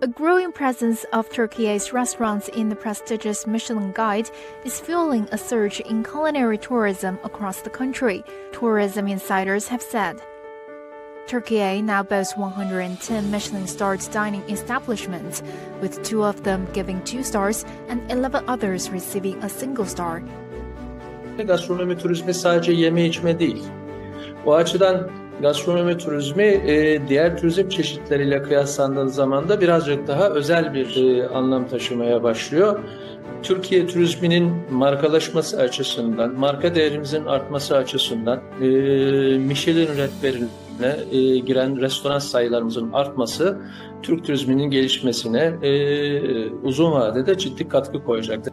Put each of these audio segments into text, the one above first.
A growing presence of Turkey's restaurants in the prestigious Michelin Guide is fueling a surge in culinary tourism across the country, tourism insiders have said. Turkey now boasts 110 Michelin-starred dining establishments, with 2 of them giving 2 stars and 11 others receiving a single star. Gastronomi turizmi sadece yeme içme değil. O açıdan gastronomi turizmi diğer turizm çeşitleriyle kıyaslandığı zaman da birazcık daha özel bir anlam taşımaya başlıyor. Türkiye turizminin markalaşması açısından, marka değerimizin artması açısından, Michelin rehberine giren restoran sayılarımızın artması Türk turizminin gelişmesine uzun vadede ciddi katkı koyacaktır.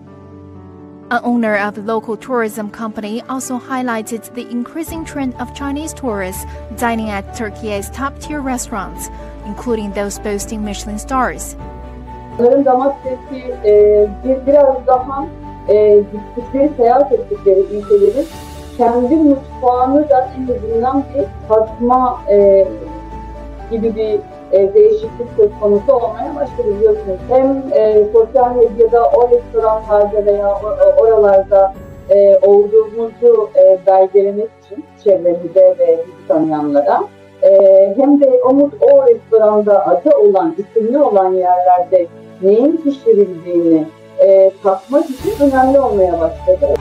An owner of the local tourism company also highlighted the increasing trend of Chinese tourists dining at Turkey's top-tier restaurants, including those boasting Michelin stars. Onların damak zevki biraz daha gittikleri, seyahat ettikleri ülkelerin kendi mutfağını da en azından bir tatma gibi bir değişiklik söz konusu olmaya başladı biliyorsunuz. Hem sosyal medyada o restoranlarda veya oralarda olduğumuzu belgelemek için çevremize ve bizi tanıyanlara hem de o restoranda adı olan, isimli olan yerlerde neyin pişirildiğini tatmak için önemli olmaya başladı.